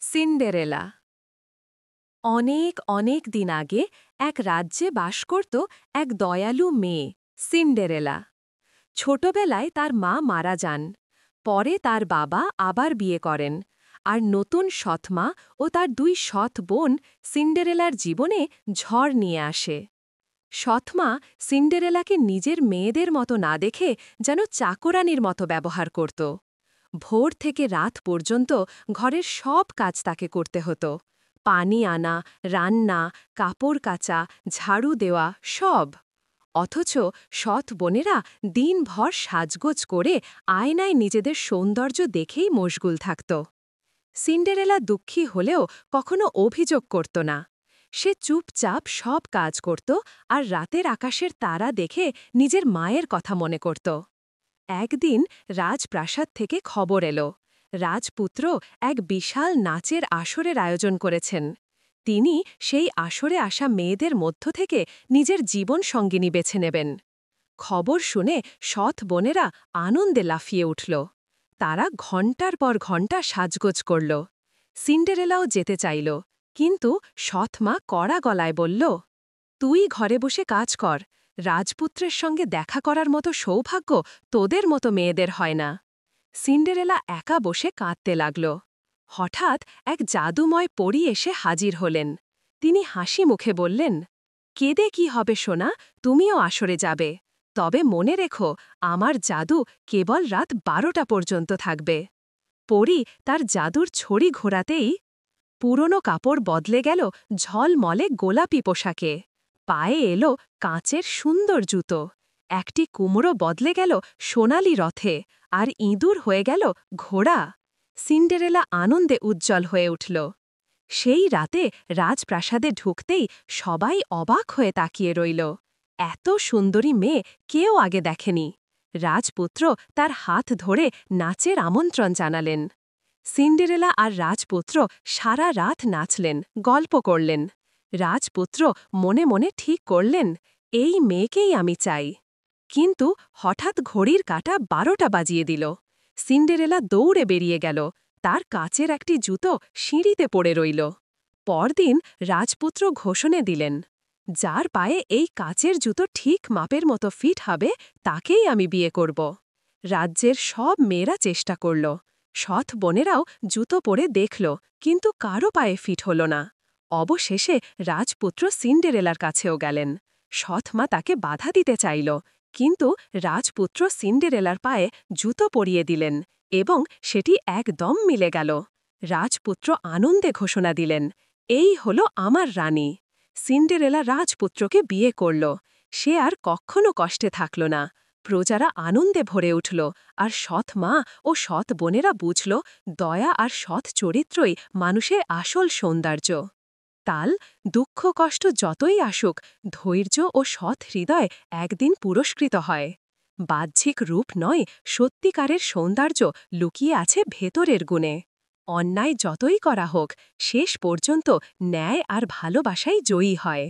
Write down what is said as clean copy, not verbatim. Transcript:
সিন্ডেরেলা। অনেক অনেক দিন আগে এক রাজ্যে বাস করত এক দয়ালু মেয়ে, সিন্ডেরেলা। ছোটবেলায় তার মা মারা যান। পরে তার বাবা আবার বিয়ে করেন, আর নতুন সৎমা ও তার দুই সৎ বোন সিন্ডেরেলার জীবনে ঝড় নিয়ে আসে। সৎমা সিন্ডেরেলাকে নিজের মেয়েদের মতো না দেখে যেন চাকরানির মতো ব্যবহার করত। ভোর থেকে রাত পর্যন্ত ঘরের সব কাজ তাকে করতে হতো। পানি আনা, রান্না, কাপড় কাচা, ঝাড়ু দেওয়া, সব। অথচ সৎ বোনেরা দিনভর সাজগোজ করে আয়নায় নিজেদের সৌন্দর্য দেখেই মশগুল থাকত। সিন্ডেরেলা দুঃখী হলেও কখনো অভিযোগ করত না। সে চুপচাপ সব কাজ করত আর রাতের আকাশের তারা দেখে নিজের মায়ের কথা মনে করত। একদিন রাজপ্রাসাদ থেকে খবর এলো, রাজপুত্র এক বিশাল নাচের আসরের আয়োজন করেছেন। তিনি সেই আসরে আসা মেয়েদের মধ্য থেকে নিজের জীবন সঙ্গিনী বেছে নেবেন। খবর শুনে সৎ বোনেরা আনন্দে লাফিয়ে উঠল। তারা ঘণ্টার পর ঘণ্টা সাজগোজ করল। সিন্ডেরেলাও যেতে চাইল, কিন্তু সৎমা কড়া গলায় বলল, তুই ঘরে বসে কাজ কর। রাজপুত্রের সঙ্গে দেখা করার মতো সৌভাগ্য তোদের মতো মেয়েদের হয় না। সিন্ডেরেলা একা বসে কাঁদতে লাগল। হঠাৎ এক জাদুময় পরী এসে হাজির হলেন। তিনি হাসি মুখে বললেন, কেঁদে কি হবে সোনা, তুমিও আসরে যাবে। তবে মনে রেখো, আমার জাদু কেবল রাত 12টা পর্যন্ত থাকবে। পরী তার জাদুর ছড়ি ঘোরাতেই পুরনো কাপড় বদলে গেল ঝলমলে গোলাপি পোশাকে। পায়ে এলো কাঁচের সুন্দর জুতো। একটি কুমড়ো বদলে গেল সোনালি রথে, আর ইঁদুর হয়ে গেল ঘোড়া। সিন্ডেরেলা আনন্দে উজ্জ্বল হয়ে উঠল। সেই রাতে রাজপ্রাসাদে ঢুকতেই সবাই অবাক হয়ে তাকিয়ে রইল। এত সুন্দরী মেয়ে কেউ আগে দেখেনি। রাজপুত্র তার হাত ধরে নাচের আমন্ত্রণ জানালেন। সিন্ডেরেলা আর রাজপুত্র সারা রাত নাচলেন, গল্প করলেন। রাজপুত্র মনে মনে ঠিক করলেন, এই মেয়েকেই আমি চাই। কিন্তু হঠাৎ ঘড়ির কাঁটা 12টা বাজিয়ে দিল। সিন্ডেরেলা দৌড়ে বেরিয়ে গেল। তার কাচের একটি জুতো সিঁড়িতে পড়ে রইল। পরদিন রাজপুত্র ঘোষণা দিলেন, যার পায়ে এই কাচের জুতো ঠিক মাপের মতো ফিট হবে তাকেই আমি বিয়ে করব। রাজ্যের সব মেয়েরা চেষ্টা করল। সৎ বোনেরাও জুতো পরে দেখল, কিন্তু কারো পায়ে ফিট হল না। অবশেষে রাজপুত্র সিন্ডেরেলার কাছেও গেলেন। সৎমা তাকে বাধা দিতে চাইল, কিন্তু রাজপুত্র সিন্ডেরেলার পায়ে জুতো পরিয়ে দিলেন এবং সেটি একদম মিলে গেল। রাজপুত্র আনন্দে ঘোষণা দিলেন, এই হল আমার রানী। সিন্ডেরেলা রাজপুত্রকে বিয়ে করল। সে আর কখনো কষ্টে থাকল না। প্রজারা আনন্দে ভরে উঠল, আর সৎ মা ও সৎ বোনেরা বুঝল, দয়া আর সৎ চরিত্রই মানুষের আসল সৌন্দর্য। তাল, দুঃখ কষ্ট যতই আসুক, ধৈর্য ও সৎ হৃদয় একদিন পুরস্কৃত হয়। বাহ্যিক রূপ নয়, সত্যিকারের সৌন্দর্য লুকিয়ে আছে ভেতরের গুণে। অন্যায় যতই করা হোক, শেষ পর্যন্ত ন্যায় আর ভালোবাসাই জয়ী হয়।